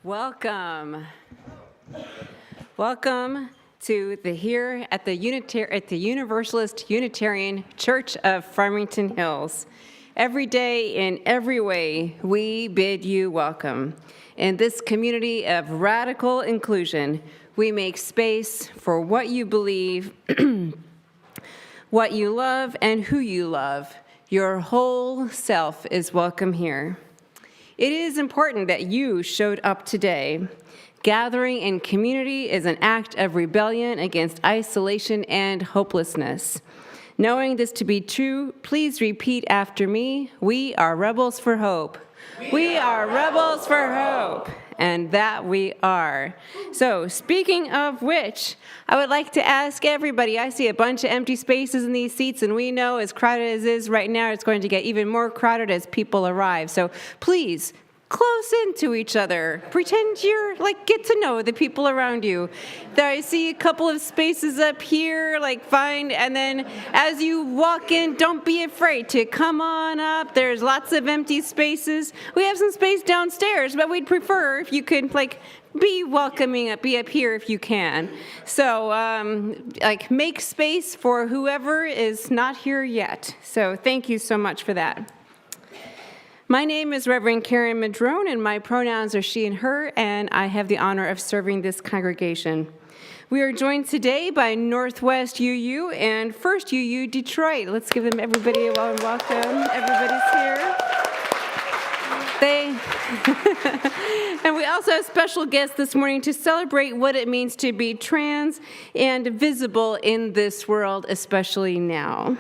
Welcome. Welcome to here at the Universalist Unitarian Church of Farmington Hills. Every day, in every way, we bid you welcome. In this community of radical inclusion, we make space for what you believe, what you love, and who you love. Your whole self is welcome here. It is important that you showed up today. Gathering in community is an act of rebellion against isolation and hopelessness. Knowing this to be true, please repeat after me. We are rebels for hope. We are rebels for hope. And that we are. So, speaking of which, I would like to ask everybody, I see a bunch of empty spaces in these seats, and we know as crowded as it is right now, it's going to get even more crowded as people arrive. So please, close into each other. Pretend you're, get to know the people around you. There, I see a couple of spaces up here, find, and then as you walk in, don't be afraid to come on up. There's lots of empty spaces. We have some space downstairs, but we'd prefer if you could, be welcoming, be up here if you can. So, make space for whoever is not here yet. So thank you so much for that. My name is Reverend Karen Madrone, and my pronouns are she and her, and I have the honor of serving this congregation. We are joined today by Northwest UU and First UU Detroit. Let's give them everybody a warm welcome. Everybody's here. And we also have special guests this morning to celebrate what it means to be trans and visible in this world, especially now.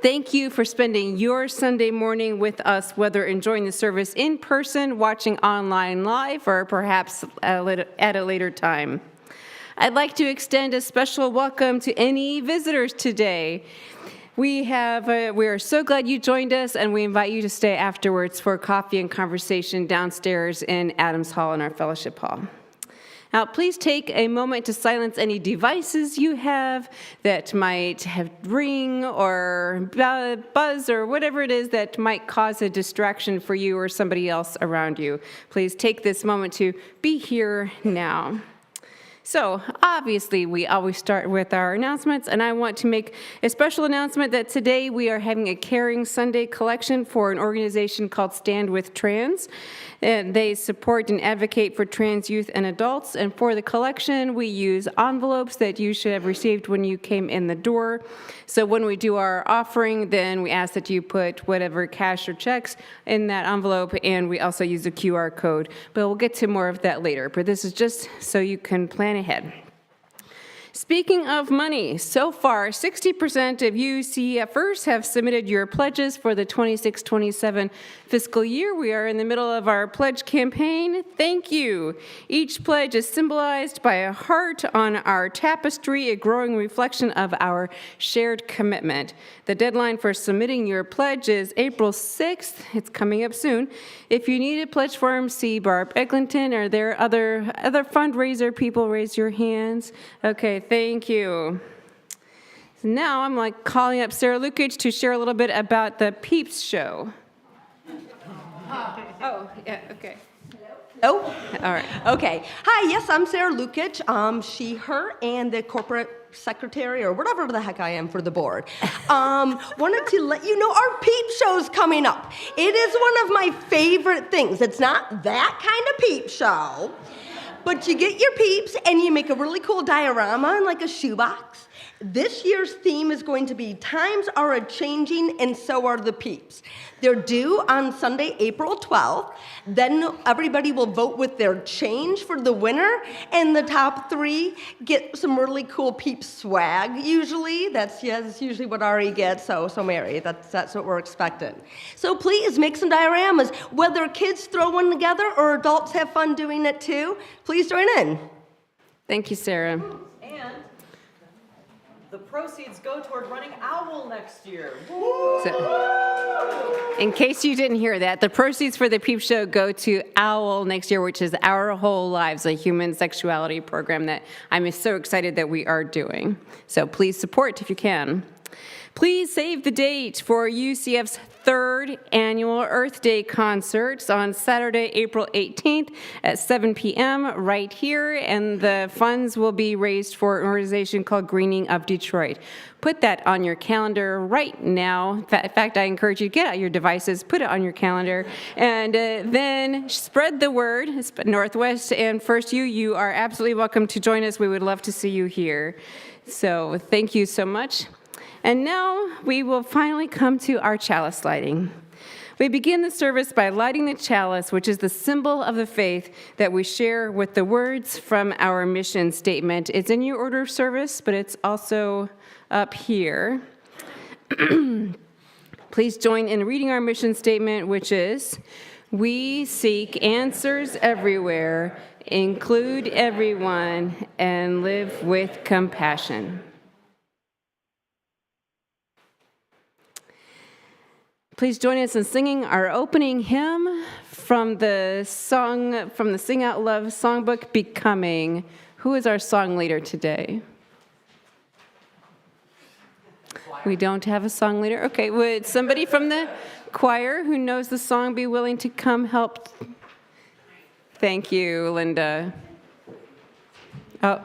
Thank you for spending your Sunday morning with us, whether enjoying the service in person, watching online live, or perhaps at a later time. I'd like to extend a special welcome to any visitors today. We are so glad you joined us, and we invite you to stay afterwards for coffee and conversation downstairs in Adams Hall in our fellowship hall. Now, please take a moment to silence any devices you have that might have ring or buzz or whatever it is that might cause a distraction for you or somebody else around you. Please take this moment to be here now. So, obviously, we always start with our announcements, and I want to make a special announcement that today we are having a Caring Sunday collection for an organization called Stand With Trans. And they support and advocate for trans youth and adults, and for the collection, we use envelopes that you should have received when you came in the door. So when we do our offering, then we ask that you put whatever cash or checks in that envelope, and we also use a QR code. But we'll get to more of that later, but this is just so you can plan ahead. Speaking of money, so far 60% of UUCFers have submitted your pledges for the 26-27 fiscal year. We are in the middle of our pledge campaign. Thank you. Each pledge is symbolized by a heart on our tapestry, a growing reflection of our shared commitment. The deadline for submitting your pledge is April 6th. It's coming up soon. If you need a pledge form, see Barb Eglinton. Are there other fundraiser people? Raise your hands. Okay, thank you. So now I'm calling up Sarah Lukic to share a little bit about the Peeps show. Oh, yeah, okay. Oh, all right. Okay. Hi, yes, I'm Sarah Lukic, she, her, and the corporate secretary, or whatever the heck I am for the board. Wanted to let you know our Peep Show's coming up. It is one of my favorite things. It's not that kind of Peep Show, but you get your peeps and you make a really cool diorama in a shoebox. This year's theme is going to be Times Are A-Changing and So Are the Peeps. They're due on Sunday, April 12th. Then everybody will vote with their change for the winner, and the top 3 get some really cool Peep swag, usually. That's usually what Ari gets, so Mary, that's what we're expecting. So please make some dioramas. Whether kids throw one together or adults have fun doing it too, please join in. Thank you, Sarah. And the proceeds go toward running OWL next year. So, in case you didn't hear that, the proceeds for the Peep Show go to OWL next year, which is Our Whole Lives, a human sexuality program that I'm so excited that we are doing. So please support if you can. Please save the date for UCF's third annual Earth Day concerts on Saturday, April 18th at 7 p.m. right here, and the funds will be raised for an organization called Greening of Detroit. Put that on your calendar right now. In fact, I encourage you to get out your devices, put it on your calendar, and then spread the word. Northwest and First U, you are absolutely welcome to join us. We would love to see you here. So thank you so much. And now we will finally come to our chalice lighting. We begin the service by lighting the chalice, which is the symbol of the faith that we share with the words from our mission statement. It's in your order of service, but it's also up here. Please join in reading our mission statement, which is, we seek answers everywhere, include everyone, and live with compassion. Please join us in singing our opening hymn from the Sing Out Love songbook, Becoming. Who is our song leader today? We don't have a song leader? Okay, would somebody from the choir who knows the song be willing to come help? Thank you, Linda. Oh.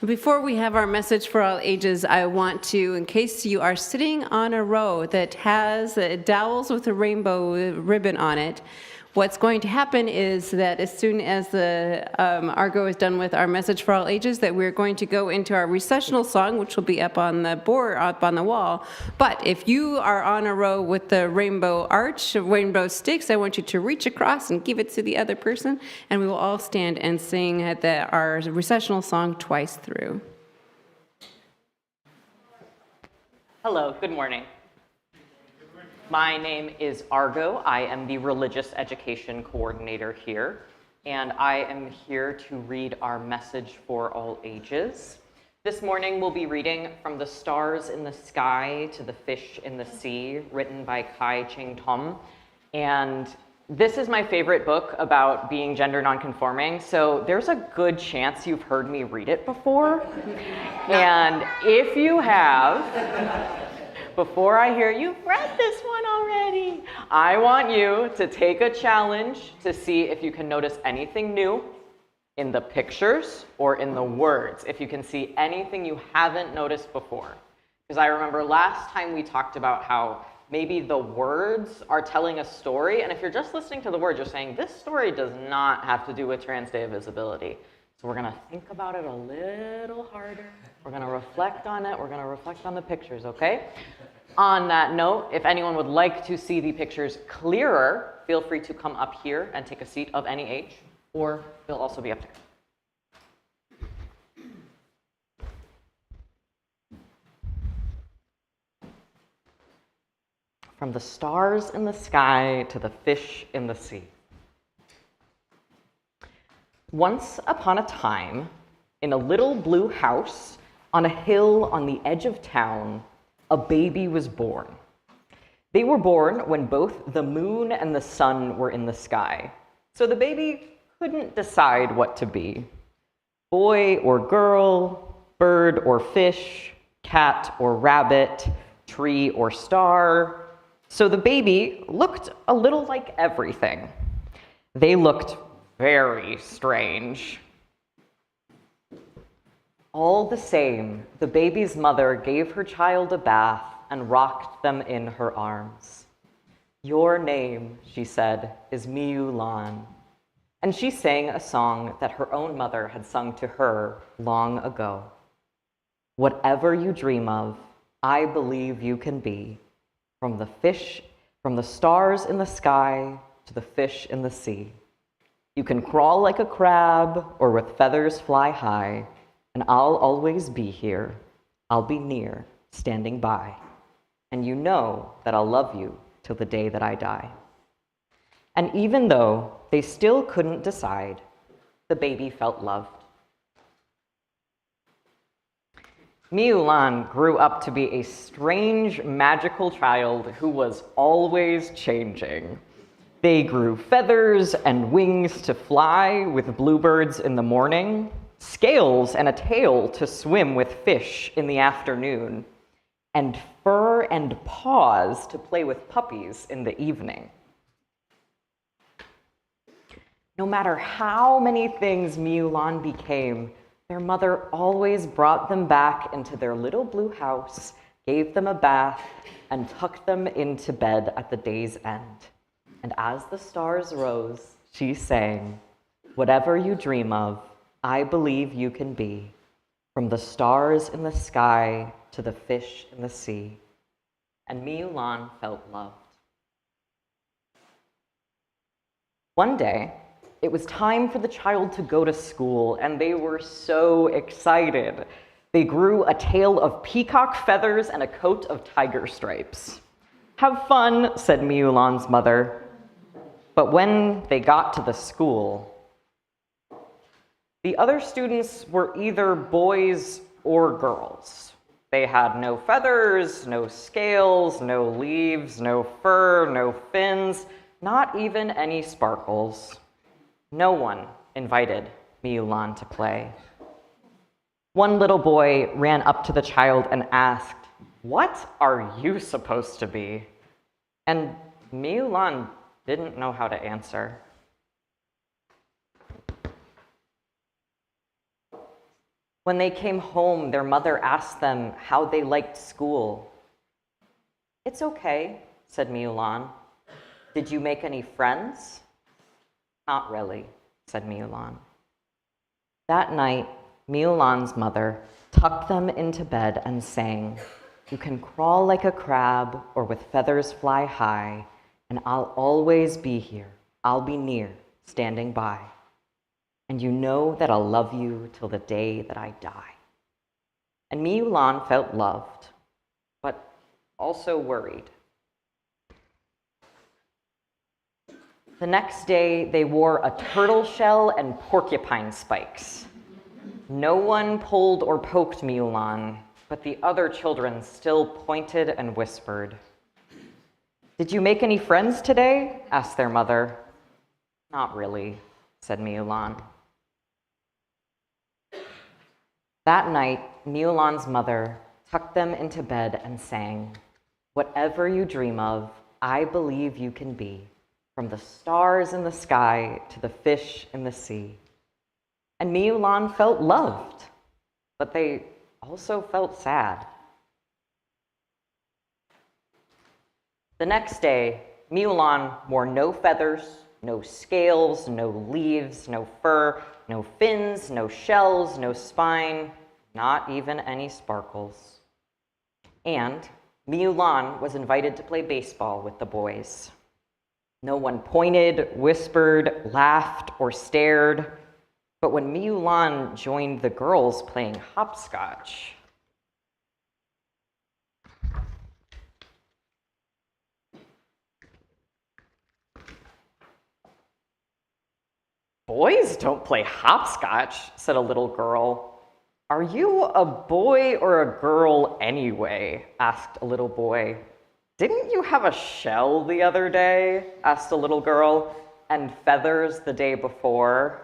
Before we have our message for all ages, I want to, in case you are sitting on a row that has dowels with a rainbow ribbon on it, what's going to happen is that as soon as the Argo is done with our message for all ages, that we're going to go into our recessional song, which will be up on the board, up on the wall. But if you are on a row with the rainbow arch, rainbow sticks, I want you to reach across and give it to the other person, and we will all stand and sing our recessional song twice through. Hello, good morning. My name is Argo. I am the Religious Education Coordinator here, and I am here to read our message for all ages. This morning we'll be reading From the Stars in the Sky to the Fish in the Sea, written by Kai Ching Tom. And this is my favorite book about being gender nonconforming, so there's a good chance you've heard me read it before. And if you have, before I hear you've read this one already, I want you to take a challenge to see if you can notice anything new in the pictures or in the words, if you can see anything you haven't noticed before. Because I remember last time we talked about how maybe the words are telling a story, and if you're just listening to the words, you're saying, this story does not have to do with Trans Day of Visibility. So we're gonna think about it a little harder. We're gonna reflect on it. We're gonna reflect on the pictures, okay? On that note, if anyone would like to see the pictures clearer, feel free to come up here and take a seat of any age, or they'll also be up there. From the stars in the sky to the fish in the sea. Once upon a time, in a little blue house on a hill on the edge of town, a baby was born. They were born when both the moon and the sun were in the sky, so the baby couldn't decide what to be. Boy or girl, bird or fish, cat or rabbit, tree or star. So the baby looked a little like everything. They looked very strange. All the same, the baby's mother gave her child a bath and rocked them in her arms. Your name, she said, is Miu Lan. And she sang a song that her own mother had sung to her long ago. Whatever you dream of, I believe you can be. From the stars in the sky to the fish in the sea. You can crawl like a crab or with feathers fly high, and I'll always be here. I'll be near, standing by. And you know that I'll love you till the day that I die. And even though they still couldn't decide, the baby felt loved. Miu Lan grew up to be a strange, magical child who was always changing. They grew feathers and wings to fly with bluebirds in the morning, scales and a tail to swim with fish in the afternoon, and fur and paws to play with puppies in the evening. No matter how many things Miu Lan became, their mother always brought them back into their little blue house, gave them a bath, and tucked them into bed at the day's end. And as the stars rose, she sang, whatever you dream of, I believe you can be. From the stars in the sky to the fish in the sea. And Miu Lan felt loved. One day, it was time for the child to go to school, and they were so excited. They grew a tail of peacock feathers and a coat of tiger stripes. Have fun, said Miu Lan's mother. But when they got to the school, the other students were either boys or girls. They had no feathers, no scales, no leaves, no fur, no fins, not even any sparkles. No one invited Miu Lan to play. One little boy ran up to the child and asked, what are you supposed to be? And Miu Lan didn't know how to answer. When they came home, their mother asked them how they liked school. It's okay, said Miu Lan. Did you make any friends? Not really, said Miu Lan. That night, Miu Lan's mother tucked them into bed and sang, you can crawl like a crab or with feathers fly high, and I'll always be here. I'll be near, standing by. And you know that I'll love you till the day that I die. And Miu Lan felt loved, but also worried. The next day, they wore a turtle shell and porcupine spikes. No one pulled or poked Mulan, but the other children still pointed and whispered. "Did you make any friends today?" asked their mother. "Not really," said Mulan. That night, Mulan's mother tucked them into bed and sang, "Whatever you dream of, I believe you can be, from the stars in the sky to the fish in the sea." And Mulan felt loved, but they also felt sad. The next day, Mulan wore no feathers, no scales, no leaves, no fur, no fins, no shells, no spine, not even any sparkles. And Mulan was invited to play baseball with the boys. No one pointed, whispered, laughed, or stared. But when Mulan joined the girls playing hopscotch, "Boys don't play hopscotch," said a little girl. "Are you a boy or a girl anyway?" asked a little boy. "Didn't you have a shell the other day?" asked a little girl. "And feathers the day before?"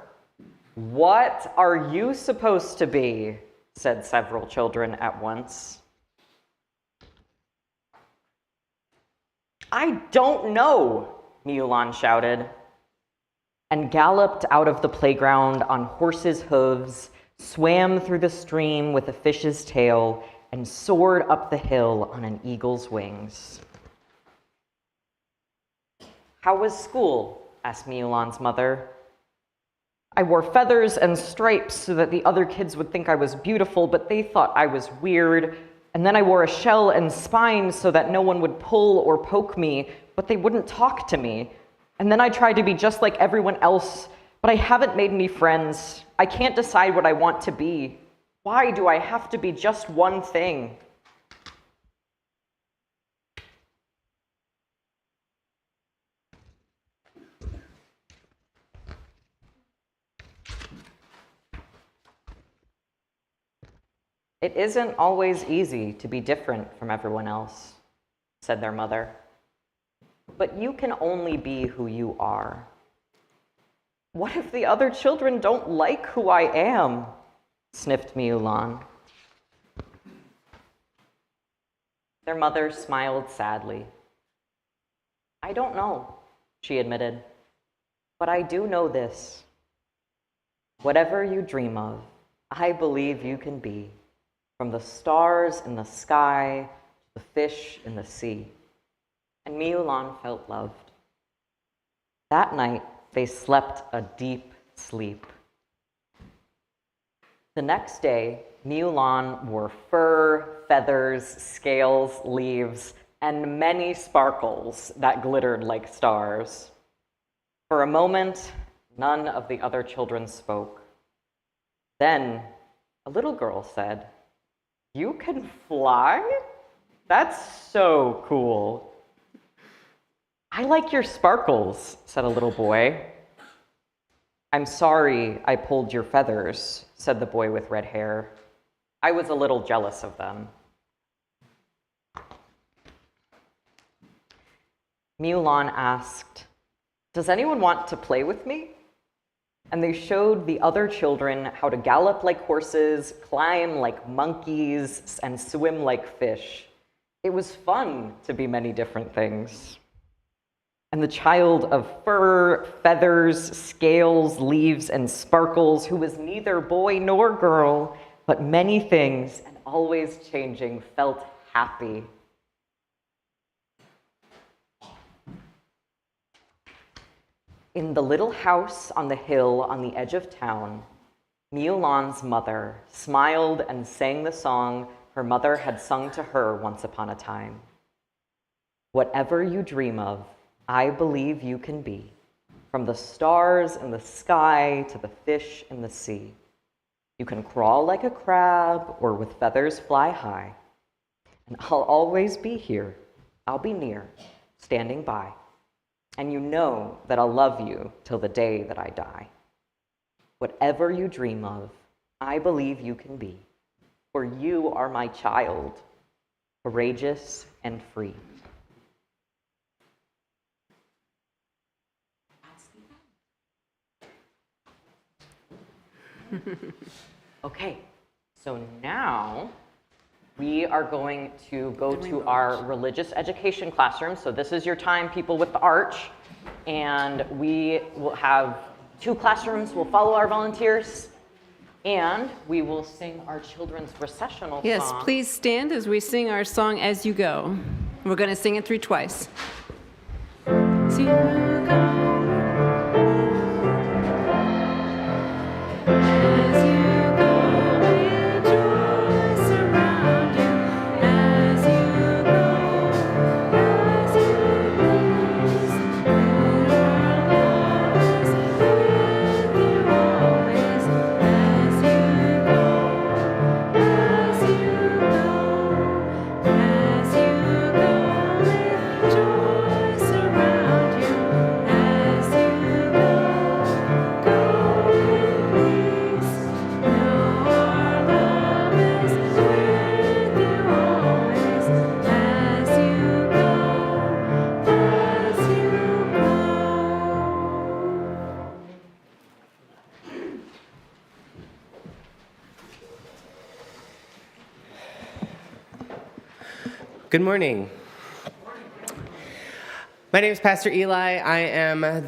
"What are you supposed to be?" said several children at once. "I don't know," Mulan shouted, and galloped out of the playground on horses' hooves, swam through the stream with a fish's tail, and soared up the hill on an eagle's wings. "How was school?" asked Mulan's mother. "I wore feathers and stripes so that the other kids would think I was beautiful, but they thought I was weird. And then I wore a shell and spine so that no one would pull or poke me, but they wouldn't talk to me. And then I tried to be just like everyone else, but I haven't made any friends. I can't decide what I want to be. Why do I have to be just one thing?" "It isn't always easy to be different from everyone else," said their mother. "But you can only be who you are." "What if the other children don't like who I am?" sniffed Mulan. Their mother smiled sadly. "I don't know," she admitted, "but I do know this. Whatever you dream of, I believe you can be, from the stars in the sky to the fish in the sea." And Mulan felt loved. That night, they slept a deep sleep. The next day, Mulan wore fur, feathers, scales, leaves, and many sparkles that glittered like stars. For a moment, none of the other children spoke. Then, a little girl said, "You can fly? That's so cool." "I like your sparkles," said a little boy. "I'm sorry I pulled your feathers," said the boy with red hair. "I was a little jealous of them." Mulan asked, "Does anyone want to play with me?" And they showed the other children how to gallop like horses, climb like monkeys, and swim like fish. It was fun to be many different things. And the child of fur, feathers, scales, leaves, and sparkles, who was neither boy nor girl, but many things and always changing, felt happy. In the little house on the hill on the edge of town, Mulan's mother smiled and sang the song her mother had sung to her once upon a time. "Whatever you dream of, I believe you can be, from the stars in the sky to the fish in the sea. You can crawl like a crab or with feathers fly high. And I'll always be here. I'll be near, standing by. And you know that I'll love you till the day that I die. Whatever you dream of, I believe you can be, for you are my child, courageous and free. Okay, so now we are going to go to our religious education classroom. So this is your time, people with the arch. And we will have 2 classrooms. We'll follow our volunteers. And we will sing our children's recessional Yes, song. please stand as we sing our song As You Go. We're going to sing it through twice. As you go. As you go, with joy surround you. As you go, as you please. With our love is with you always. As you go, as you go, as you go, with joy surround you. As you go, go in peace. Know our love is with you always. As you go, as you go. Good morning. My name is Pastor Eli. I am I'm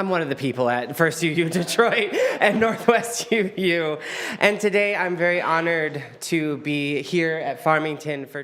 one of the people at First UU Detroit and Northwest UU. And today I'm very honored to be here at Farmington for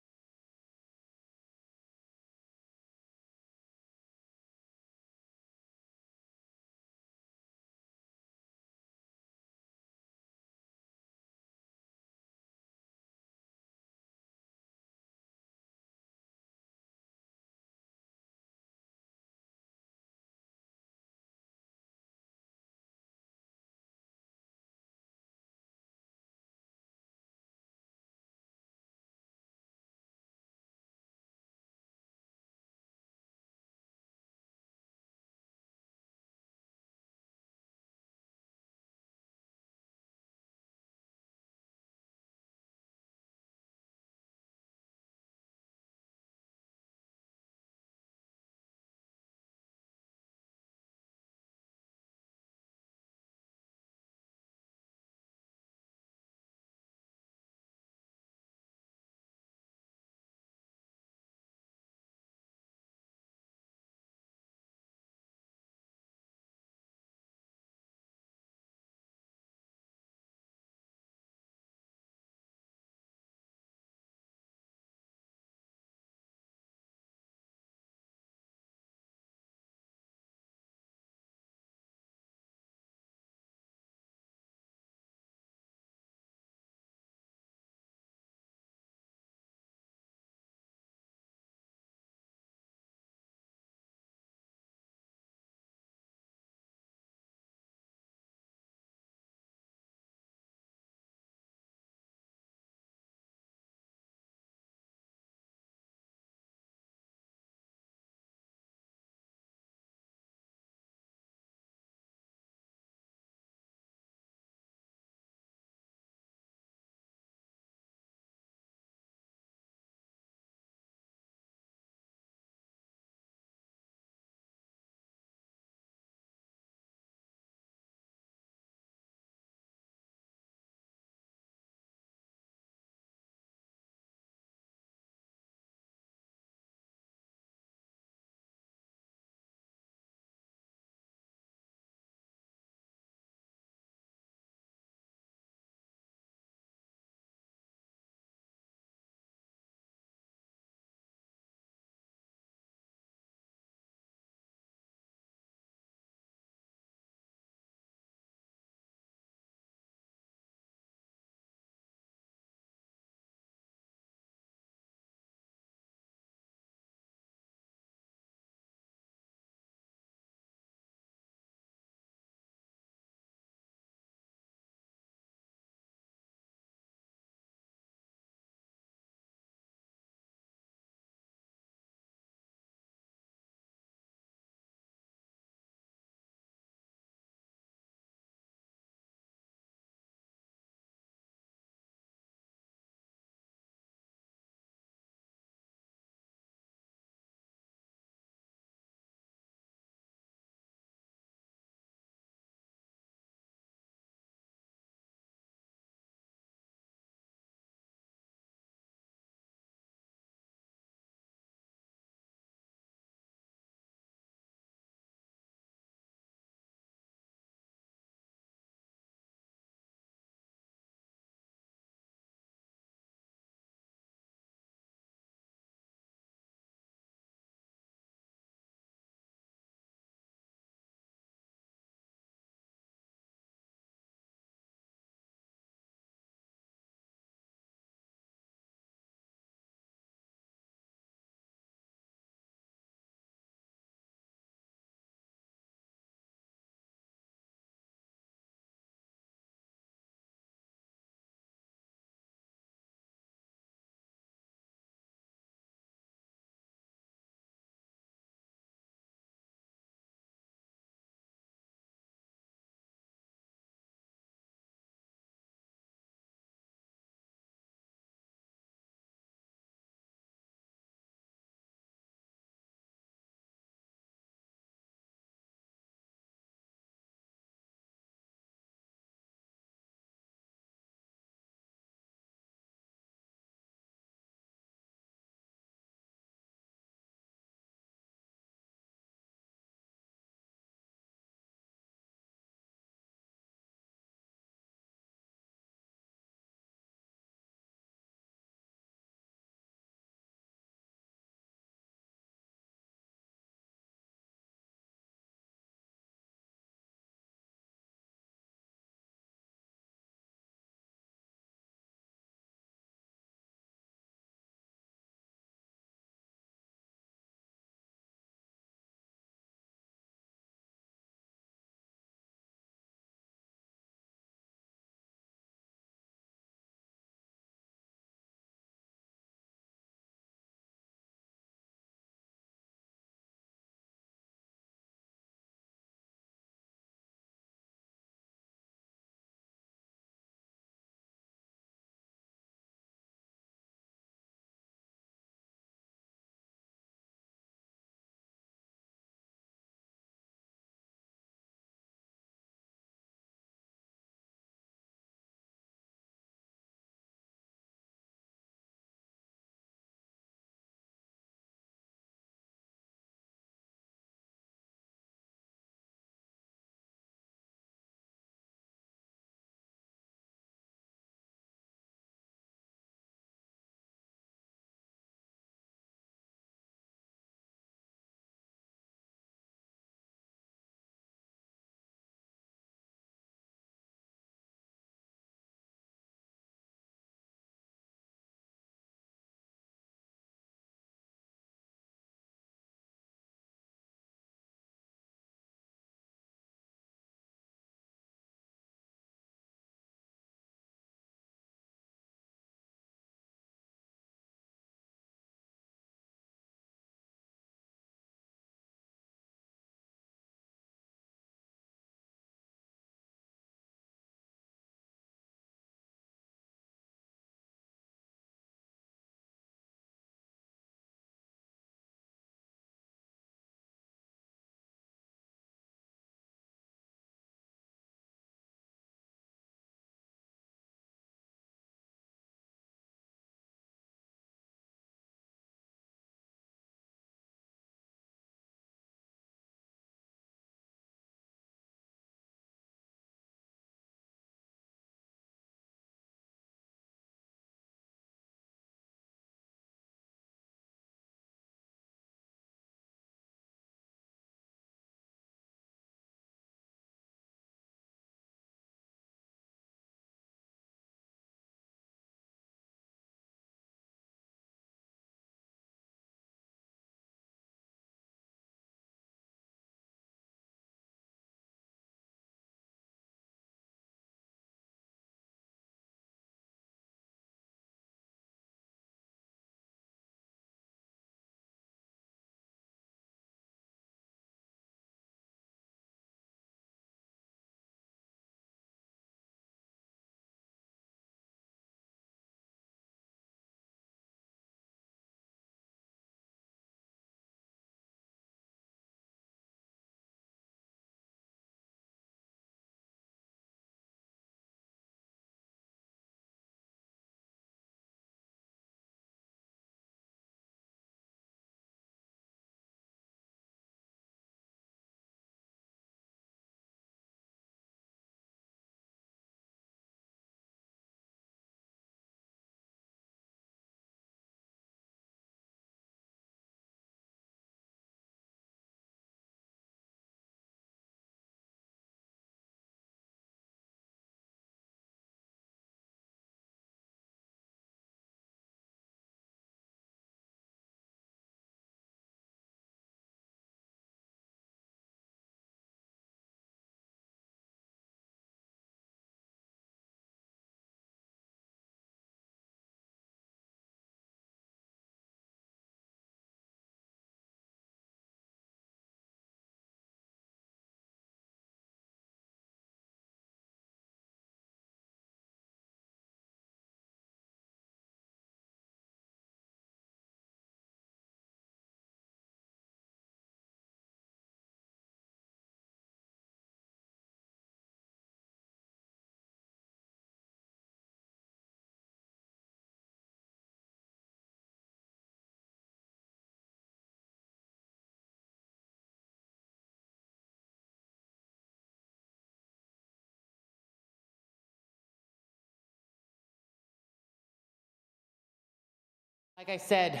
Like I said,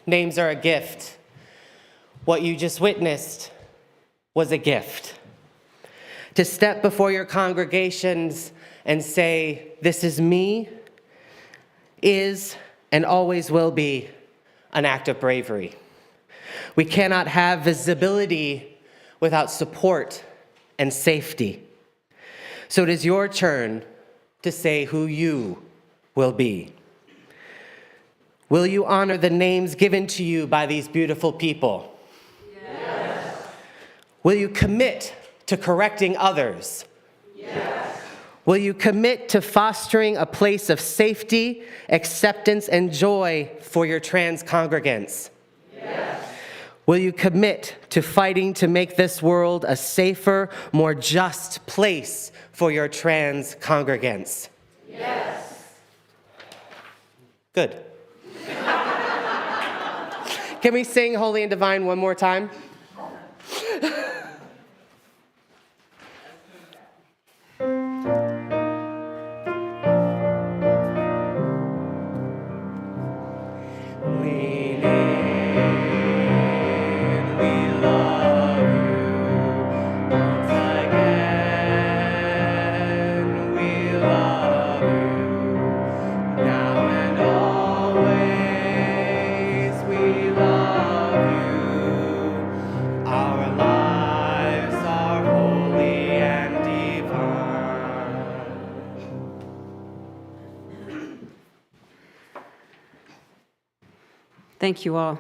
names are a gift. What you just witnessed was a gift. To step before your congregations and say, "This is me," is and always will be an act of bravery. We cannot have visibility without support and safety. So it is your turn to say who you will be. Will you honor the names given to you by these beautiful people? Yes. Will you commit to correcting others? Yes. Will you commit to fostering a place of safety, acceptance, and joy for your trans congregants? Yes. Will you commit to fighting to make this world a safer, more just place for your trans congregants? Yes. Good. Can we sing Holy and Divine one more time? Thank you all.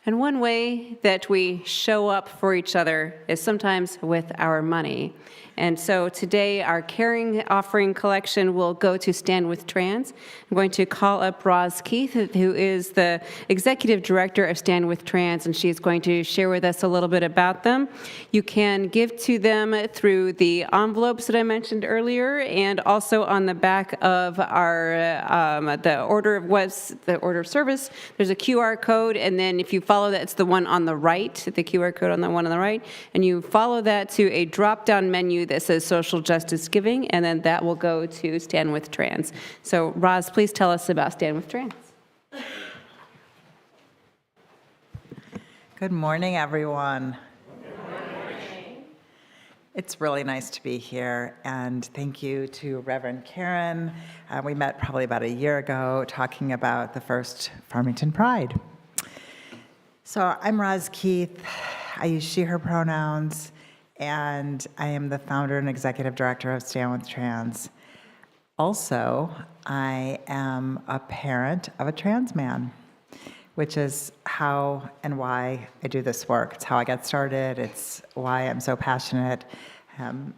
And one way that we show up for each other is sometimes with our money. And so today our caring offering collection will go to Stand With Trans. I'm going to call up Roz Keith, who is the executive director of Stand With Trans, and she's going to share with us a little bit about them. You can give to them through the envelopes that I mentioned earlier, and also on the back of our the order of service. There's a QR code, and then if you follow that, it's the one on the right, the QR code on the one on the right, and you follow that to a drop-down menu that says Social Justice Giving, and then that will go to Stand With Trans. So, Roz, please tell us about Stand With Trans. Good morning, everyone. Good morning. It's really nice to be here, and thank you to Reverend Karen. We met probably about a year ago talking about the first Farmington Pride. So I'm Roz Keith. I use she, her pronouns, and I am the founder and executive director of Stand With Trans. Also, I am a parent of a trans man, which is how and why I do this work. It's how I got started. It's why I'm so passionate.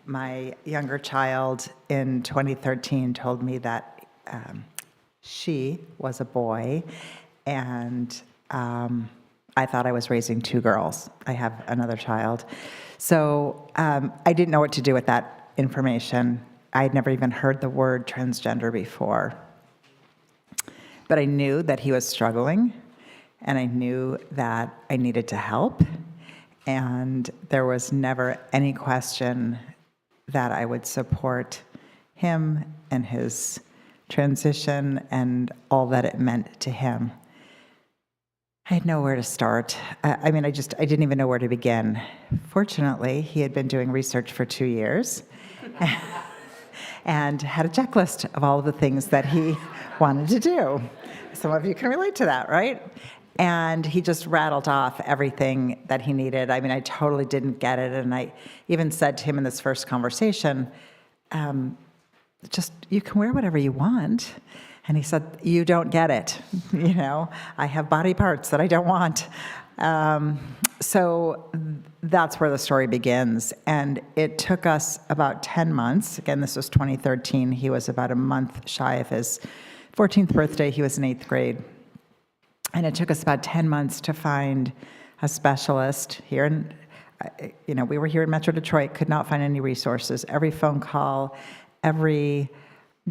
My younger child in 2013 told me that she was a boy, and I thought I was raising two girls. I have another child. So I didn't know what to do with that information. I had never even heard the word transgender before. But I knew that he was struggling, and I knew that I needed to help. And there was never any question that I would support him and his transition and all that it meant to him. I had nowhere to start. I didn't even know where to begin. Fortunately, he had been doing research for 2 years and had a checklist of all of the things that he wanted to do. Some of you can relate to that, right? And he just rattled off everything that he needed. I mean, I totally didn't get it. And I even said to him in this first conversation, just, you can wear whatever you want. And he said, you don't get it. You know, I have body parts that I don't want. So that's where the story begins. And it took us about 10 months. Again, this was 2013. He was about a month shy of his 14th birthday. He was in 8th grade. And it took us about 10 months to find a specialist here. And, we were here in Metro Detroit, could not find any resources. Every phone call, every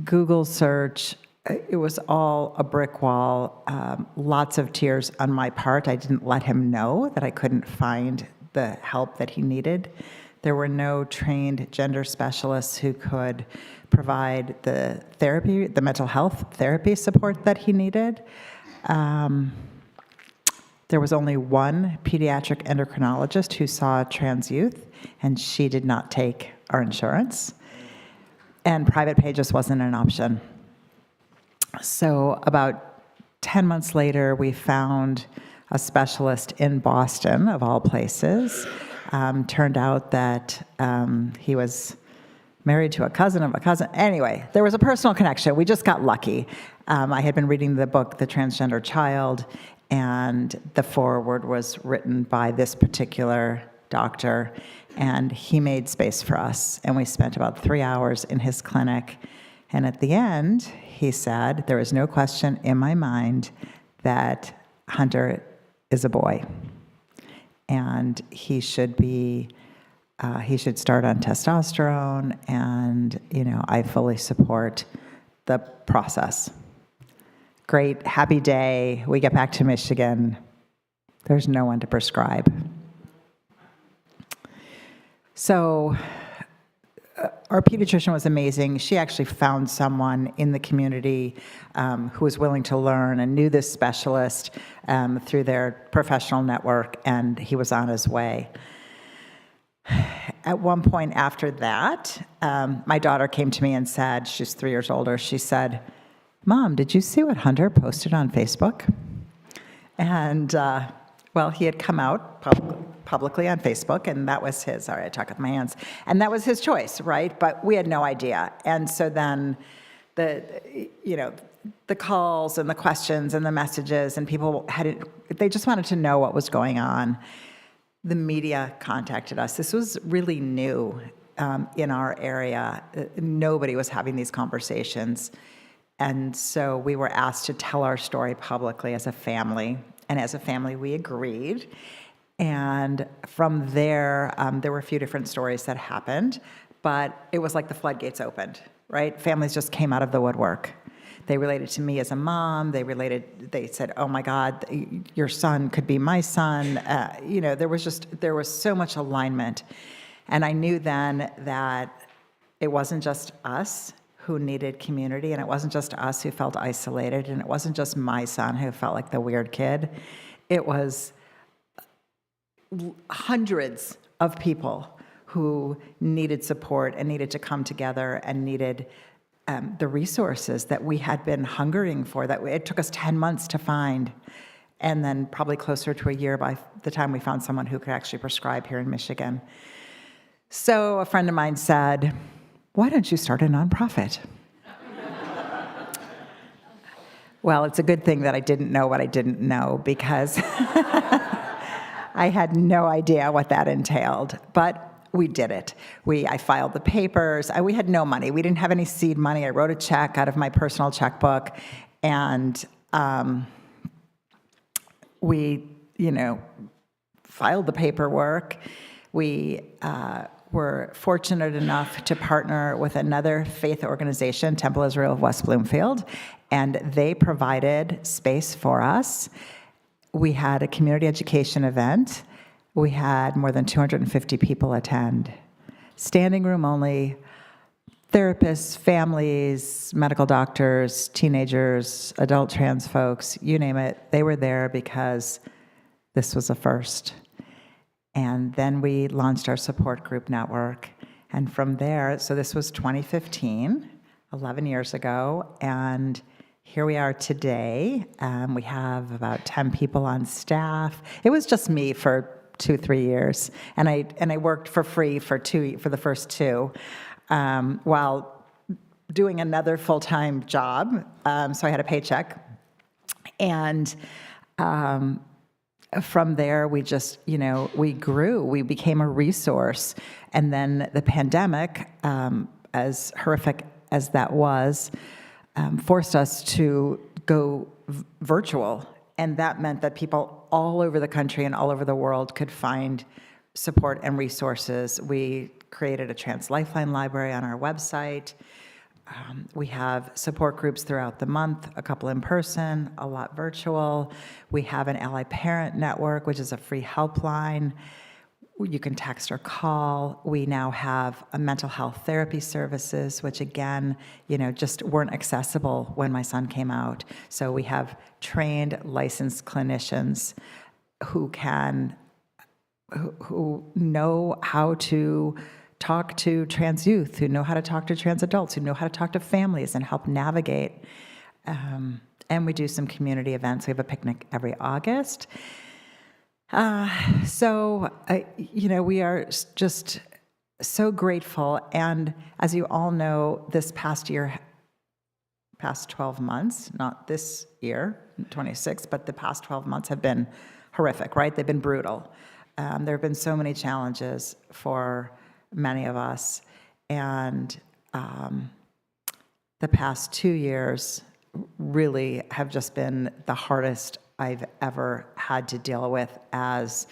Google search, it was all a brick wall, lots of tears on my part. I didn't let him know that I couldn't find the help that he needed There were no trained gender specialists who could provide the therapy, the mental health therapy support that he needed. There was only one pediatric endocrinologist who saw trans youth, and she did not take our insurance. And private pay just wasn't an option. So about 10 months later, we found a specialist in Boston, of all places. Turned out that he was married to a cousin of a cousin. Anyway, there was a personal connection. We just got lucky. I had been reading the book, The Transgender Child, and the foreword was written by this particular doctor, and he made space for us. And we spent about 3 hours in his clinic. And at the end, he said, there is no question in my mind that Hunter is a boy. And he should start on testosterone, and, I fully support the process. Great, happy day. We get back to Michigan. There's no one to prescribe. So our pediatrician was amazing. She actually found someone in the community who was willing to learn and knew this specialist through their professional network, and he was on his way. At one point after that, my daughter came to me and said, she's 3 years older, she said, "Mom, did you see what Hunter posted on Facebook?" And, well, he had come out publicly on Facebook, and that was his, sorry, I talk with my hands, and that was his choice, right? But we had no idea. And so then the calls and the questions and the messages, and people they just wanted to know what was going on. The media contacted us. This was really new in our area. Nobody was having these conversations. And so we were asked to tell our story publicly as a family. And as a family, we agreed. And from there, there were a few different stories that happened, but it was like the floodgates opened, right? Families just came out of the woodwork. They related to me as a mom. They said, "Oh my God, your son could be my son." There was so much alignment. And I knew then that it wasn't just us who needed community, and it wasn't just us who felt isolated, and it wasn't just my son who felt like the weird kid. It was hundreds of people who needed support and needed to come together and needed the resources that we had been hungering for, that it took us 10 months to find, and then probably closer to a year by the time we found someone who could actually prescribe here in Michigan. So a friend of mine said, "Why don't you start a nonprofit?" Well, it's a good thing that I didn't know what I didn't know, because I had no idea what that entailed, but we did it. I filed the papers. We had no money. We didn't have any seed money. I wrote a check out of my personal checkbook, and we, filed the paperwork. We were fortunate enough to partner with another faith organization, Temple Israel of West Bloomfield, and they provided space for us. We had a community education event. We had more than 250 people attend. Standing room only, therapists, families, medical doctors, teenagers, adult trans folks, you name it, they were there because this was a first. And then we launched our support group network. And from there, so this was 2015, 11 years ago, and here we are today. We have about 10 people on staff. It was just me for 2-3 years, and I worked for free for the first 2, while doing another full-time job. So I had a paycheck, and from there we just we grew. We became a resource, and then the pandemic, as horrific as that was, forced us to go virtual. And that meant that people all over the country and all over the world could find support and resources. We created a Trans Lifeline library on our website. We have support groups throughout the month, a couple in person, a lot virtual. We have an Ally Parent Network, which is a free helpline. You can text or call. We now have a mental health therapy services, which again, just weren't accessible when my son came out. So we have trained, licensed clinicians who know how to talk to trans youth, who know how to talk to trans adults, who know how to talk to families and help navigate. And we do some community events. We have a picnic every August. We are just so grateful. And as you all know, this past 12 months, not this year, 26, but the past 12 months have been horrific, right? They've been brutal. There have been so many challenges for many of us. And the past 2 years really have just been the hardest I've ever had to deal with as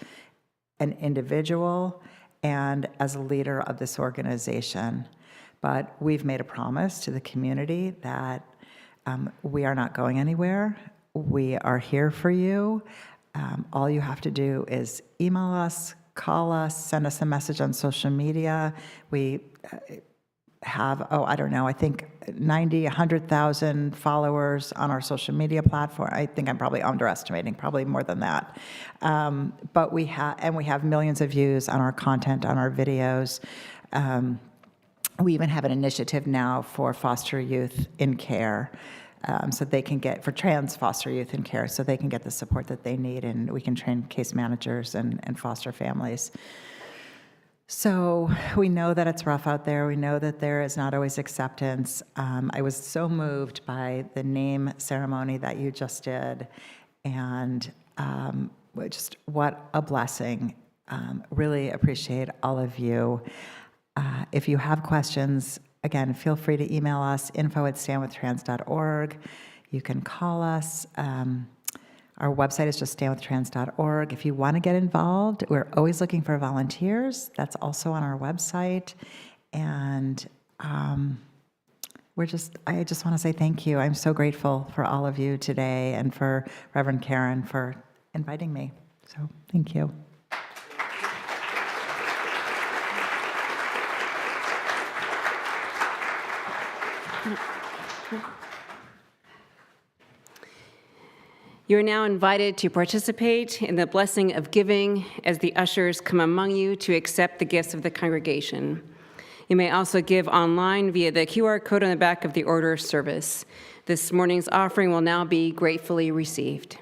an individual and as a leader of this organization. But we've made a promise to the community that we are not going anywhere. We are here for you. All you have to do is email us, call us, send us a message on social media. We have, I think 90, 100,000 followers on our social media platform. I think I'm probably underestimating, probably more than that. But we have millions of views on our content, on our videos. We even have an initiative now for foster youth in care, so they can get, for trans foster youth in care, so they can get the support that they need, and we can train case managers and foster families. So we know that it's rough out there. We know that there is not always acceptance. I was so moved by the name ceremony that you just did, and just what a blessing. Really appreciate all of you. If you have questions, again, feel free to email us, info@standwithtrans.org. You can call us. Our website is just standwithtrans.org. If you want to get involved, we're always looking for volunteers. That's also on our website. And I just want to say thank you. I'm so grateful for all of you today and for Reverend Karen for inviting me. So thank you. You are now invited to participate in the blessing of giving as the ushers come among you to accept the gifts of the congregation. You may also give online via the QR code on the back of the order of service. This morning's offering will now be gratefully received.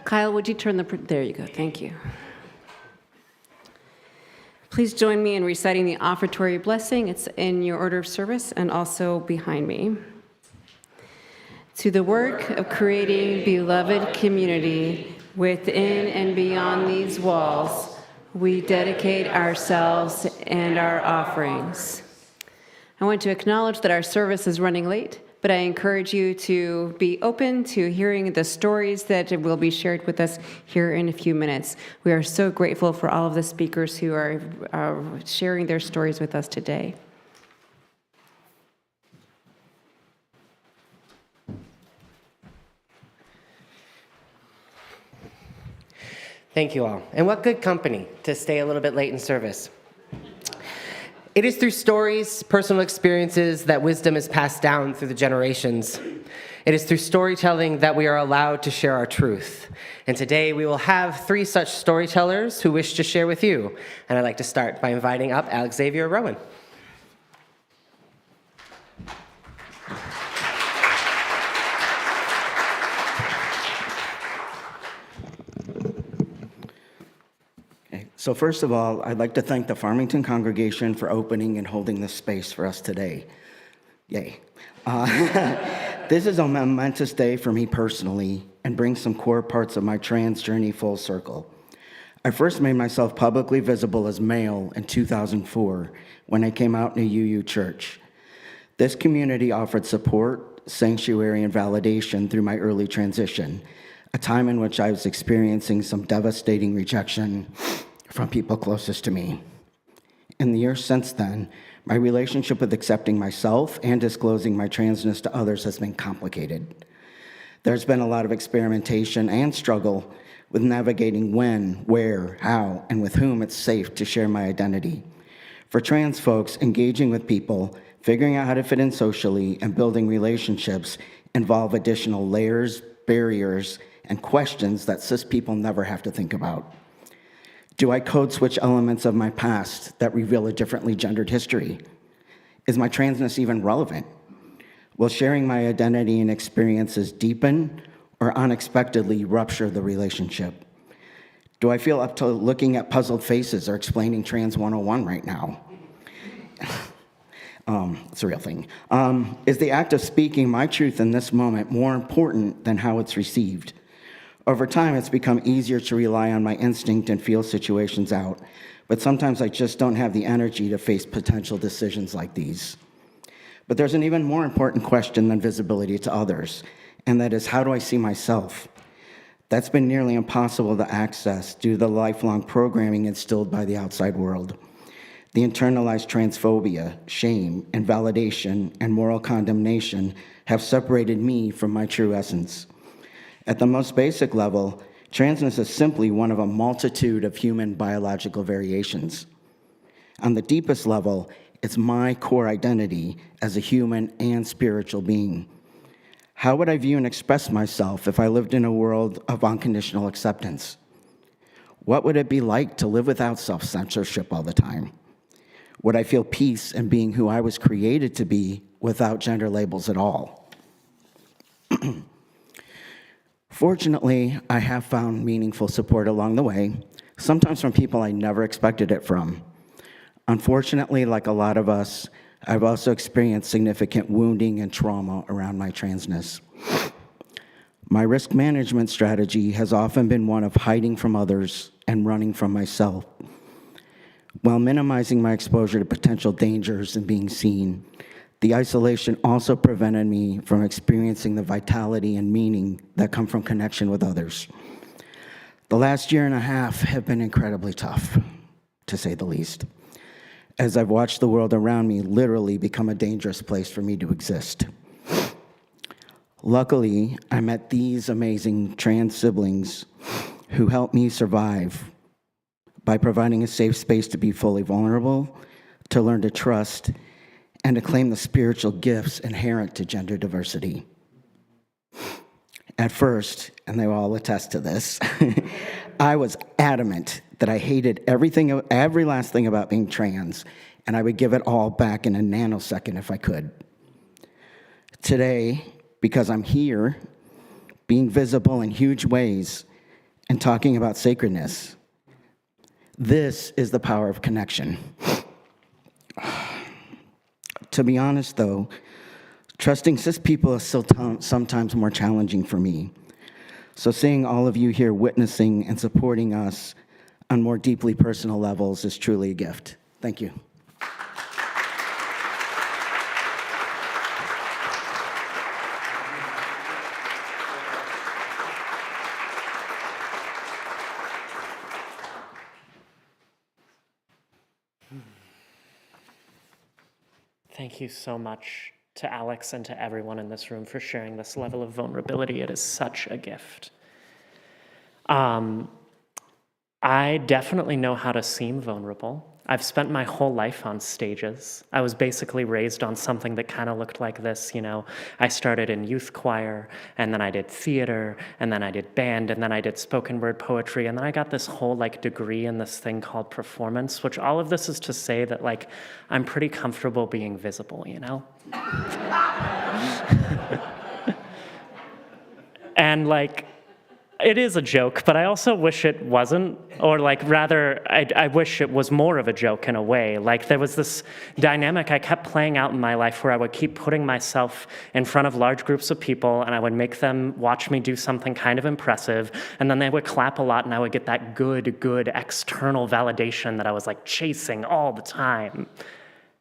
Kyle, would you turn there you go, thank you. Please join me in reciting the offertory blessing. It's in your order of service and also behind me. To the work of creating beloved community within and beyond these walls, we dedicate ourselves and our offerings. I want to acknowledge that our service is running late, but I encourage you to be open to hearing the stories that will be shared with us here in a few minutes. We are so grateful for all of the speakers who are sharing their stories with us today. Thank you all. And what good company to stay a little bit late in service. It is through stories, personal experiences, that wisdom is passed down through the generations. It is through storytelling that we are allowed to share our truth. And today we will have 3 such storytellers who wish to share with you. And I'd like to start by inviting up Alex Xavier Rowan. So first of all, I'd like to thank the Farmington congregation for opening and holding this space for us today. Yay. This is a momentous day for me personally and brings some core parts of my trans journey full circle. I first made myself publicly visible as male in 2004 when I came out in a UU church. This community offered support, sanctuary, and validation through my early transition, a time in which I was experiencing some devastating rejection from people closest to me. In the years since then, my relationship with accepting myself and disclosing my transness to others has been complicated. There's been a lot of experimentation and struggle with navigating when, where, how, and with whom it's safe to share my identity. For trans folks, engaging with people, figuring out how to fit in socially, and building relationships involve additional layers, barriers, and questions that cis people never have to think about. Do I code switch elements of my past that reveal a differently gendered history? Is my transness even relevant? Will sharing my identity and experiences deepen or unexpectedly rupture the relationship? Do I feel up to looking at puzzled faces or explaining Trans 101 right now? It's a real thing. Is the act of speaking my truth in this moment more important than how it's received? Over time, it's become easier to rely on my instinct and feel situations out, but sometimes I just don't have the energy to face potential decisions like these. But there's an even more important question than visibility to others, and that is, how do I see myself? That's been nearly impossible to access due to the lifelong programming instilled by the outside world. The internalized transphobia, shame, invalidation, and moral condemnation have separated me from my true essence. At the most basic level, transness is simply one of a multitude of human biological variations. On the deepest level, it's my core identity as a human and spiritual being. How would I view and express myself if I lived in a world of unconditional acceptance? What would it be like to live without self-censorship all the time? Would I feel peace in being who I was created to be without gender labels at all? Fortunately, I have found meaningful support along the way, sometimes from people I never expected it from. Unfortunately, like a lot of us, I've also experienced significant wounding and trauma around my transness. My risk management strategy has often been one of hiding from others and running from myself. While minimizing my exposure to potential dangers and being seen, the isolation also prevented me from experiencing the vitality and meaning that come from connection with others. The last year and a half have been incredibly tough, to say the least, as I've watched the world around me literally become a dangerous place for me to exist. Luckily, I met these amazing trans siblings who helped me survive by providing a safe space to be fully vulnerable, to learn to trust, and to claim the spiritual gifts inherent to gender diversity. At first, and they will all attest to this, I was adamant that I hated every last thing about being trans, and I would give it all back in a nanosecond if I could. Today, because I'm here, being visible in huge ways, and talking about sacredness, this is the power of connection. To be honest, though, trusting cis people is still sometimes more challenging for me. So seeing all of you here witnessing and supporting us on more deeply personal levels is truly a gift. Thank you. Thank you so much to Alex and to everyone in this room for sharing this level of vulnerability. It is such a gift. I definitely know how to seem vulnerable. I've spent my whole life on stages. I was basically raised on something that kind of looked like this, you know. I started in youth choir, and then I did theater, and then I did band, and then I did spoken word poetry, and then I got this whole degree in this thing called performance, which all of this is to say that I'm pretty comfortable being visible, you know? And it is a joke, but I also wish it wasn't, or rather, I wish it was more of a joke in a way. There was this dynamic I kept playing out in my life where I would keep putting myself in front of large groups of people, and I would make them watch me do something kind of impressive, and then they would clap a lot, and I would get that good external validation that I was chasing all the time.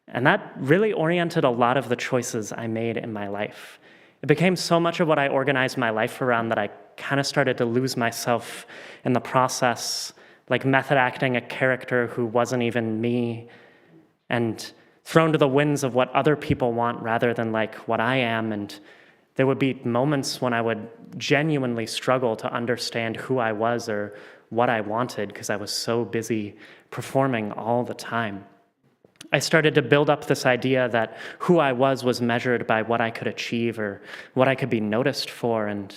And that really oriented a lot of the choices I made in my life. It became so much of what I organized my life around that I kind of started to lose myself in the process, method acting a character who wasn't even me, and thrown to the winds of what other people want rather than what I am. And there would be moments when I would genuinely struggle to understand who I was or what I wanted because I was so busy performing all the time. I started to build up this idea that who I was measured by what I could achieve or what I could be noticed for, and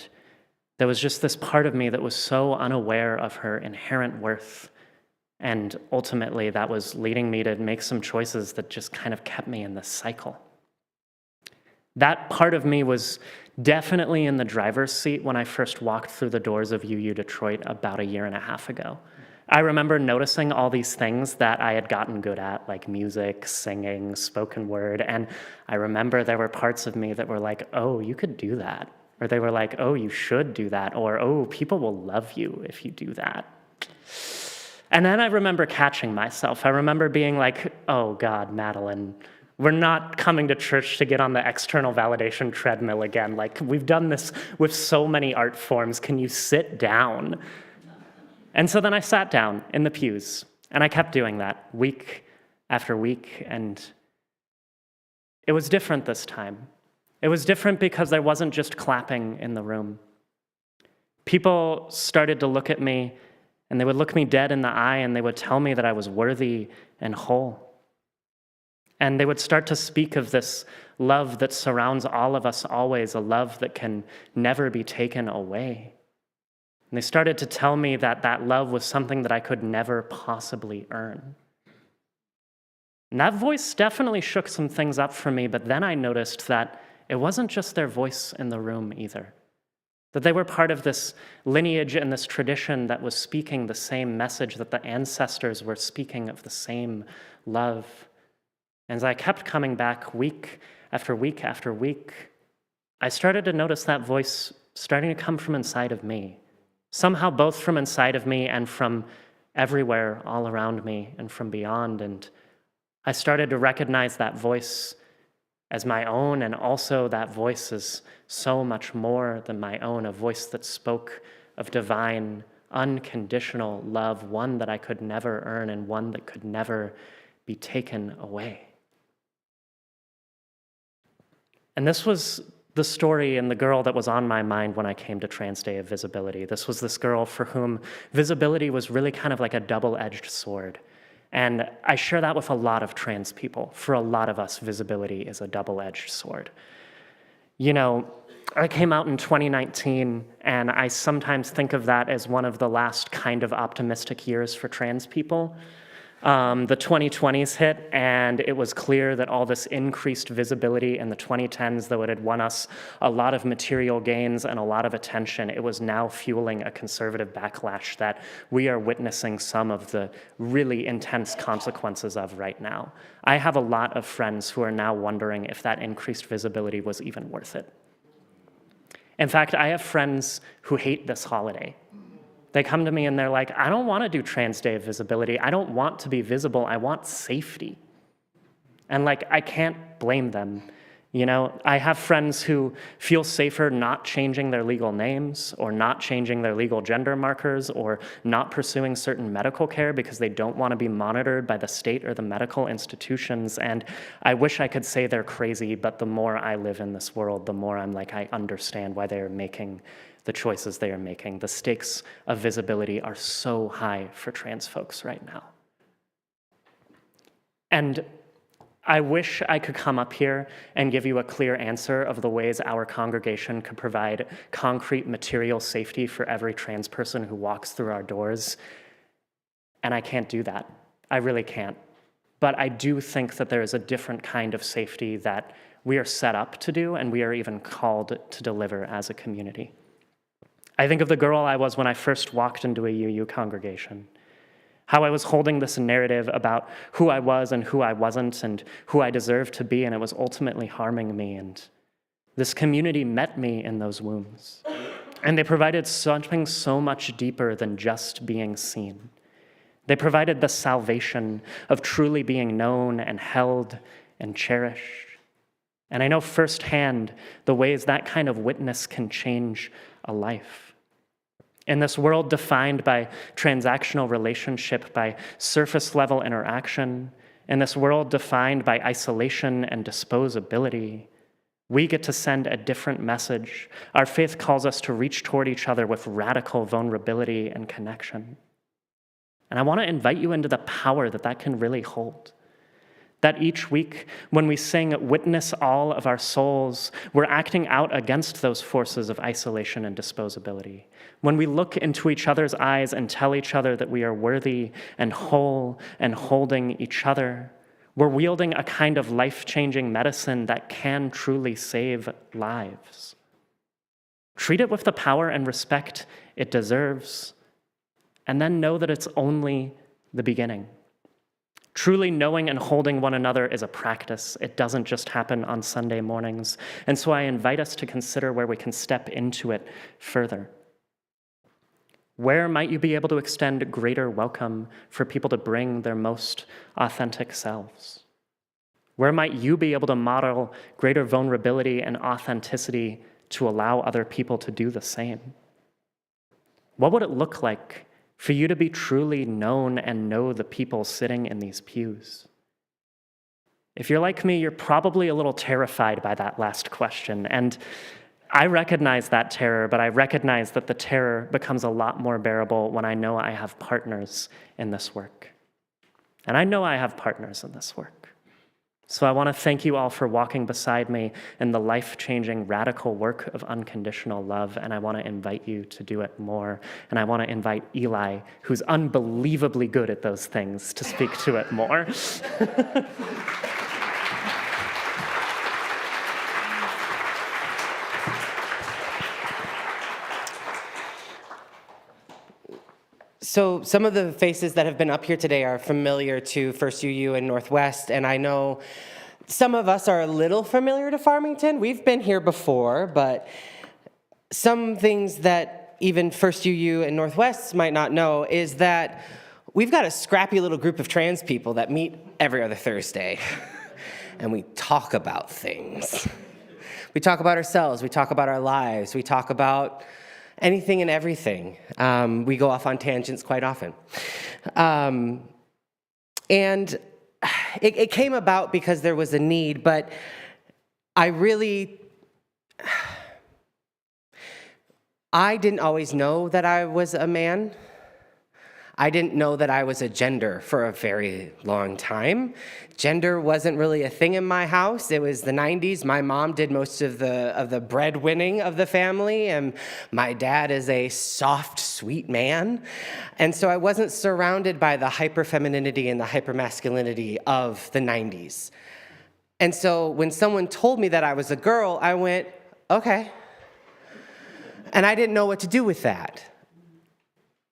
there was just this part of me that was so unaware of her inherent worth, and ultimately that was leading me to make some choices that just kind of kept me in this cycle. That part of me was definitely in the driver's seat when I first walked through the doors of UU Detroit about a year and a half ago. I remember noticing all these things that I had gotten good at, like music, singing, spoken word, and I remember there were parts of me that were like, oh, you could do that. Or they were like, oh, you should do that. Or, oh, people will love you if you do that. And then I remember catching myself. I remember being like, oh God, Madeline, we're not coming to church to get on the external validation treadmill again. Like, we've done this with so many art forms. Can you sit down? And so then I sat down in the pews, and I kept doing that week after week, and it was different this time. It was different because there wasn't just clapping in the room. People started to look at me, and they would look me dead in the eye, and they would tell me that I was worthy and whole. And they would start to speak of this love that surrounds all of us always, a love that can never be taken away. And they started to tell me that that love was something that I could never possibly earn. And that voice definitely shook some things up for me, but then I noticed that it wasn't just their voice in the room either. That they were part of this lineage and this tradition that was speaking the same message, that the ancestors were speaking of the same love. And as I kept coming back week after week after week, I started to notice that voice starting to come from inside of me. Somehow both from inside of me and from everywhere all around me and from beyond. And I started to recognize that voice as my own, and also that voice is so much more than my own, a voice that spoke of divine, unconditional love, one that I could never earn and one that could never be taken away. And this was the story and the girl that was on my mind when I came to Trans Day of Visibility. This was this girl for whom visibility was really kind of like a double-edged sword. And I share that with a lot of trans people. For a lot of us, visibility is a double-edged sword. You know, I came out in 2019, and I sometimes think of that as one of the last kind of optimistic years for trans people. The 2020s hit, and it was clear that all this increased visibility in the 2010s, though it had won us a lot of material gains and a lot of attention, it was now fueling a conservative backlash that we are witnessing some of the really intense consequences of right now. I have a lot of friends who are now wondering if that increased visibility was even worth it. In fact, I have friends who hate this holiday. They come to me and they're like, I don't want to do Trans Day of Visibility. I don't want to be visible. I want safety. And like, I can't blame them. You know, I have friends who feel safer not changing their legal names or not changing their legal gender markers or not pursuing certain medical care because they don't want to be monitored by the state or the medical institutions. And I wish I could say they're crazy, but the more I live in this world, the more I'm like, I understand why they're making the choices they are making. The stakes of visibility are so high for trans folks right now. And I wish I could come up here and give you a clear answer of the ways our congregation could provide concrete material safety for every trans person who walks through our doors. And I can't do that. I really can't. But I do think that there is a different kind of safety that we are set up to do, and we are even called to deliver as a community. I think of the girl I was when I first walked into a UU congregation, how I was holding this narrative about who I was and who I wasn't and who I deserved to be, and it was ultimately harming me. And this community met me in those wounds. And they provided something so much deeper than just being seen. They provided the salvation of truly being known and held and cherished. And I know firsthand the ways that kind of witness can change a life. In this world defined by transactional relationship, by surface level interaction, in this world defined by isolation and disposability, we get to send a different message. Our faith calls us to reach toward each other with radical vulnerability and connection. And I want to invite you into the power that that can really hold. That each week, when we sing "Witness All of Our Souls," we're acting out against those forces of isolation and disposability. When we look into each other's eyes and tell each other that we are worthy and whole and holding each other, we're wielding a kind of life-changing medicine that can truly save lives. Treat it with the power and respect it deserves, and then know that it's only the beginning. Truly knowing and holding one another is a practice. It doesn't just happen on Sunday mornings. And so I invite us to consider where we can step into it further. Where might you be able to extend greater welcome for people to bring their most authentic selves? Where might you be able to model greater vulnerability and authenticity to allow other people to do the same? What would it look like for you to be truly known and know the people sitting in these pews? If you're like me, you're probably a little terrified by that last question. And I recognize that terror, but I recognize that the terror becomes a lot more bearable when I know I have partners in this work. And I know I have partners in this work. So I want to thank you all for walking beside me in the life-changing, radical work of unconditional love, and I want to invite you to do it more. And I want to invite Eli, who's unbelievably good at those things, to speak to it more. So some of the faces that have been up here today are familiar to First UU and Northwest, and I know some of us are a little familiar to Farmington. We've been here before, but some things that even First UU and Northwest might not know is that we've got a scrappy little group of trans people that meet every other Thursday, and we talk about things. We talk about ourselves, we talk about our lives, we talk about anything and everything. We go off on tangents quite often. And it came about because there was a need, but I didn't always know that I was a man. I didn't know that I was a gender for a very long time. Gender wasn't really a thing in my house. It was the 90s. My mom did most of the breadwinning of the family, and my dad is a soft, sweet man. And so I wasn't surrounded by the hyperfemininity and the hypermasculinity of the 90s. And so when someone told me that I was a girl, I went, okay. And I didn't know what to do with that.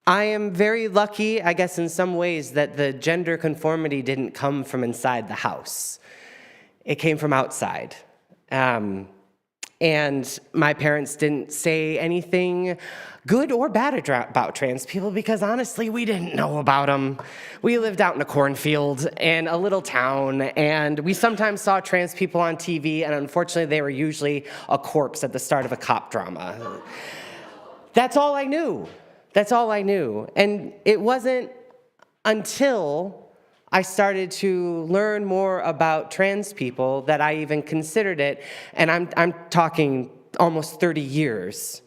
I am very lucky, I guess, in some ways, that the gender conformity didn't come from inside the house. It came from outside. And my parents didn't say anything good or bad about trans people because, honestly, we didn't know about them. We lived out in a cornfield in a little town, and we sometimes saw trans people on TV, and unfortunately, they were usually a corpse at the start of a cop drama. That's all I knew. That's all I knew. And it wasn't until I started to learn more about trans people that I even considered it. And I'm talking almost 30 years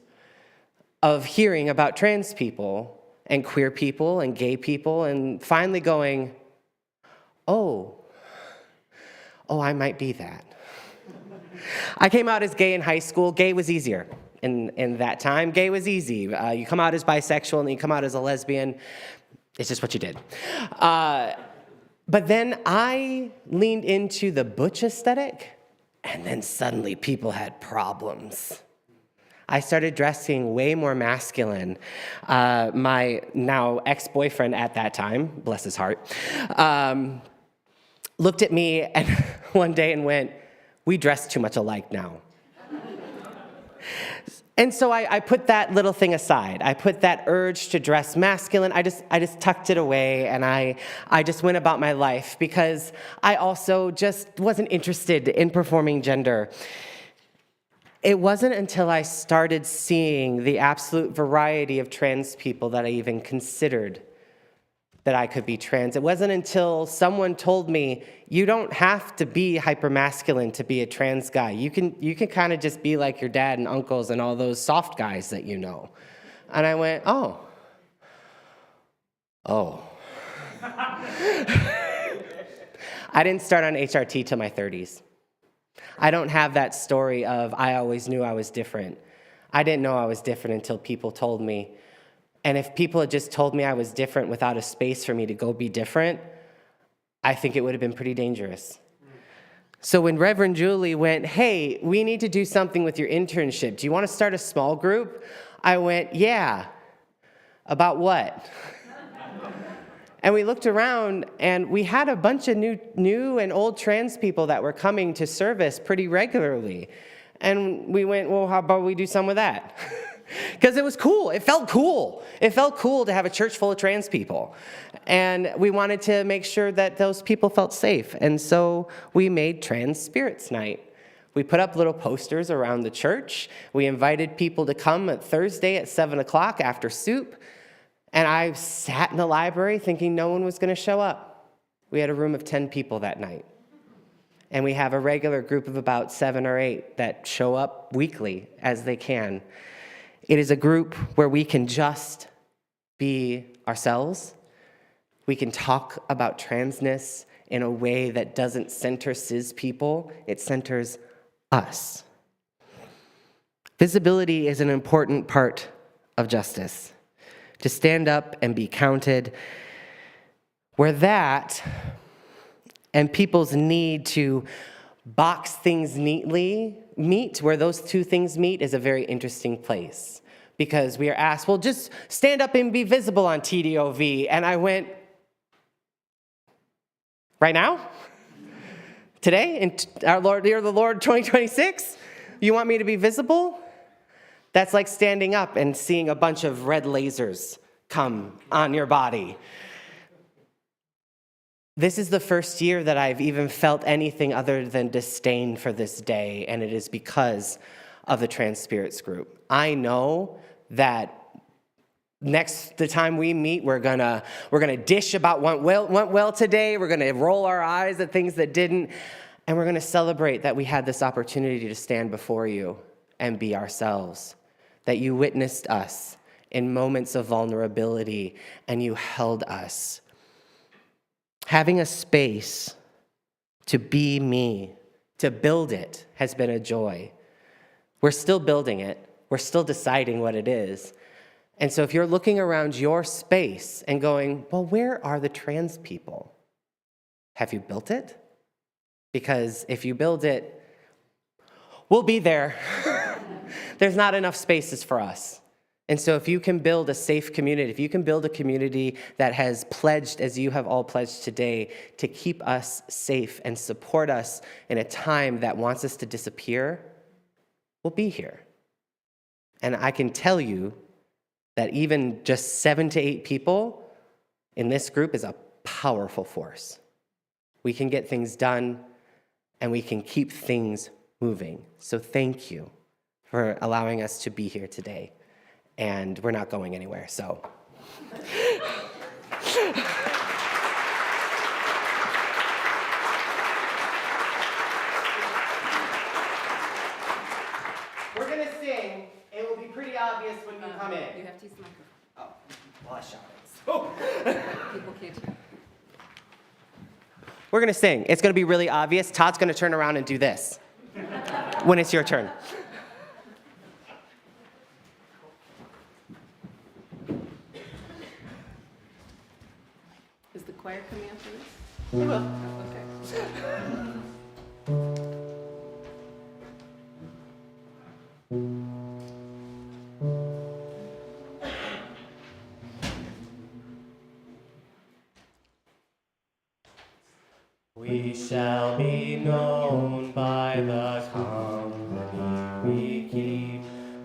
of hearing about trans people and queer people and gay people and finally going, oh, I might be that. I came out as gay in high school. Gay was easier. In that time, gay was easy. You come out as bisexual and then you come out as a lesbian. It's just what you did. But then I leaned into the butch aesthetic, and then suddenly people had problems. I started dressing way more masculine. My now ex-boyfriend at that time, bless his heart, looked at me and one day and went, "We dress too much alike now." And so I put that little thing aside. I put that urge to dress masculine. I just tucked it away, and I just went about my life because I also just wasn't interested in performing gender. It wasn't until I started seeing the absolute variety of trans people that I even considered that I could be trans. It wasn't until someone told me, you don't have to be hypermasculine to be a trans guy. You can kind of just be like your dad and uncles and all those soft guys that you know. And I went, oh. I didn't start on HRT till my 30s. I don't have that story of I always knew I was different. I didn't know I was different until people told me. And if people had just told me I was different without a space for me to go be different, I think it would have been pretty dangerous. So when Reverend Julie went, hey, we need to do something with your internship. Do you want to start a small group? I went, yeah. About what? And we looked around, and we had a bunch of new and old trans people that were coming to service pretty regularly. And we went, well, how about we do some of that? Because it was cool. It felt cool. It felt cool to have a church full of trans people. And we wanted to make sure that those people felt safe. And so we made Trans Spirits Night. We put up little posters around the church. We invited people to come at Thursday at 7 o'clock after soup. And I sat in the library thinking no one was going to show up. We had a room of 10 people that night. And we have a regular group of about 7 or 8 that show up weekly as they can. It is a group where we can just be ourselves. We can talk about transness in a way that doesn't center cis people. It centers us. Visibility is an important part of justice. To stand up and be counted, where that and people's need to box things neatly meet, where those two things meet, is a very interesting place. Because we are asked, well, just stand up and be visible on TDOV. And I went, right now? Today? In our Lord, Year of the Lord 2026? You want me to be visible? That's like standing up and seeing a bunch of red lasers come on your body. This is the first year that I've even felt anything other than disdain for this day, and it is because of the Trans Spirits group. I know that the time we meet, we're gonna dish about what went well today. We're gonna roll our eyes at things that didn't, and we're gonna celebrate that we had this opportunity to stand before you and be ourselves. That you witnessed us in moments of vulnerability and you held us. Having a space to be me, to build it, has been a joy. We're still building it. We're still deciding what it is. And so if you're looking around your space and going, well, where are the trans people? Have you built it? Because if you build it, we'll be there. There's not enough spaces for us. And so if you can build a safe community, if you can build a community that has pledged, as you have all pledged today, to keep us safe and support us in a time that wants us to disappear, we'll be here. And I can tell you that even just 7 to 8 people in this group is a powerful force. We can get things done, and we can keep things moving. So thank you for allowing us to be here today. And we're not going anywhere, so. We're gonna sing. It will be pretty obvious when you come in. You have to use the microphone. Oh, well, I shot it. Oh. People can't hear. We're gonna sing. It's gonna be really obvious. Todd's gonna turn around and do this when it's your turn. Is the choir coming after this? We will. Okay. We shall be known by the company we keep,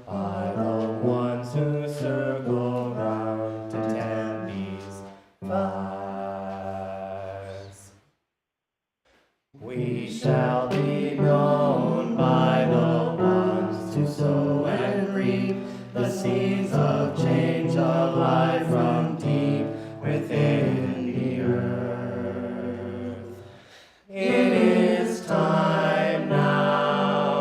by the ones who circle round to tend these fires. We shall be known by the ones who sow and reap the seeds of change alive from deep within the earth. It is time now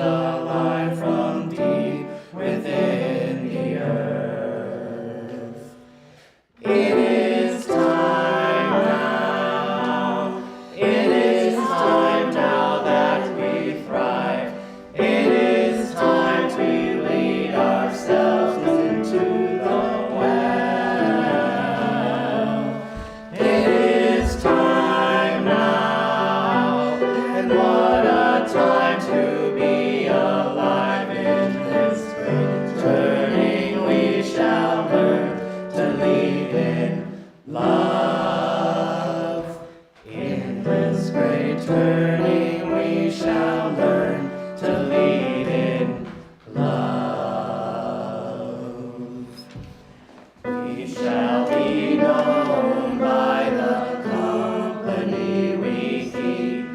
alive from deep within the earth. It is time now. It is time now that we thrive. It is time to lead ourselves into the well. It is time now, and what a time to be alive in this great turning. We shall learn to lead in love. In this great turning, we shall learn to lead in love. We shall be known by the company we keep,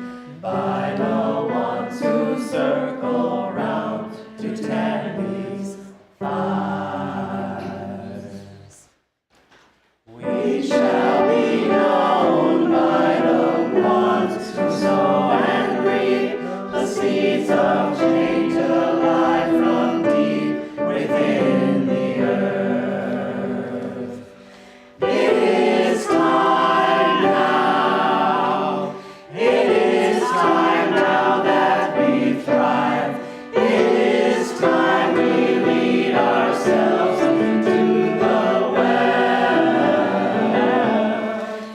by the ones who circle round to tend these fires. We shall be known by the ones who sow and reap the seeds of change alive from deep within the earth. It is time now. It is time now that we thrive. It is time we lead ourselves into the well.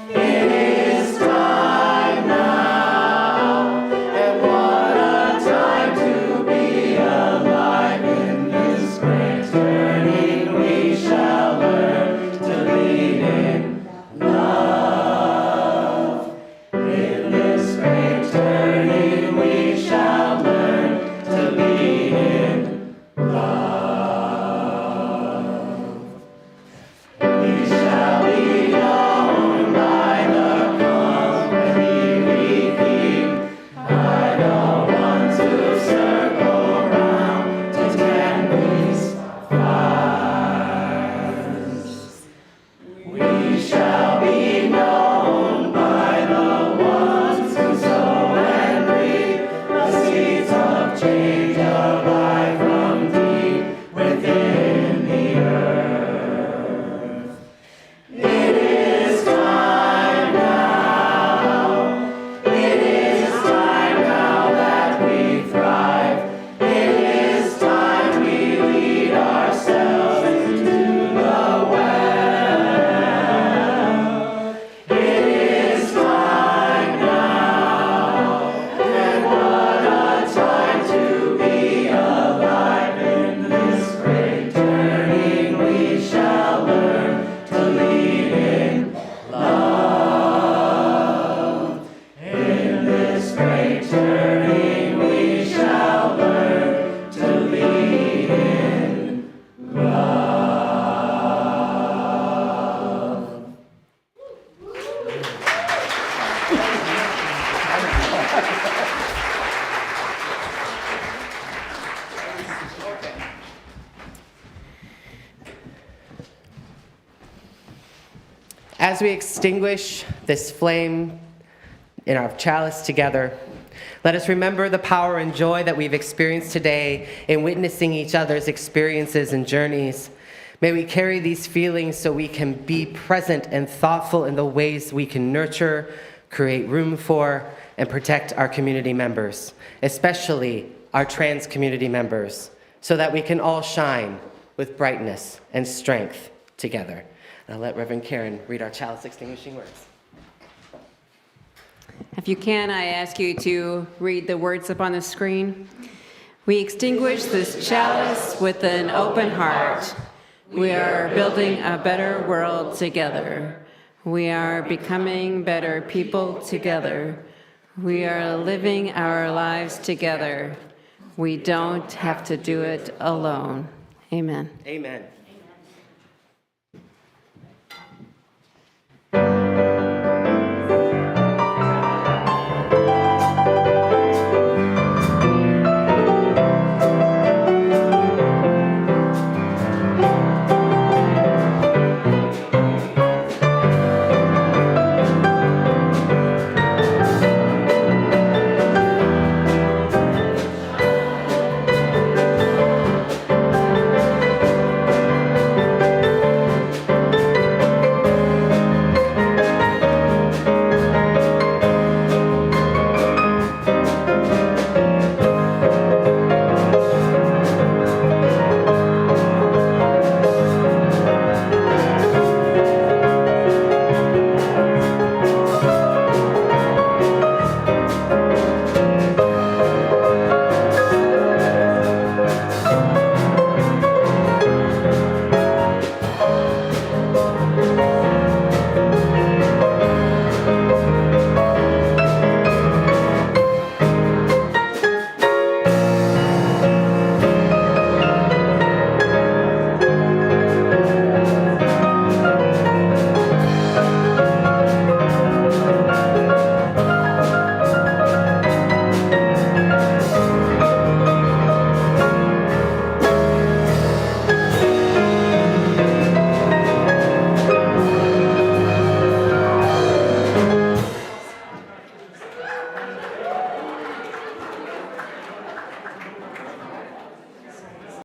It is time now, and what a time to be alive in this great turning. We shall learn to lead in love. In this great turning, we shall learn to lead in love. We shall be known by the company we keep, by the ones who circle round to tend these fires. We shall be known by the ones who sow and reap the seeds of change alive from deep within the earth. It is time now. It is time now that we thrive. It is time we lead ourselves into the well. It is time now, and what a time to be alive in this great turning. We shall learn to lead in love. In this great turning, we shall learn to lead in love. As we extinguish this flame in our chalice together, let us remember the power and joy that we've experienced today in witnessing each other's experiences and journeys. May we carry these feelings so we can be present and thoughtful in the ways we can nurture, create room for, and protect our community members, especially our trans community members, so that we can all shine with brightness and strength together. And I'll let Reverend Karen read our chalice extinguishing words. If you can, I ask you to read the words up on the screen. We extinguish this chalice with an open heart. We are building a better world together. We are becoming better people together. We are living our lives together. We don't have to do it alone. Amen. Amen.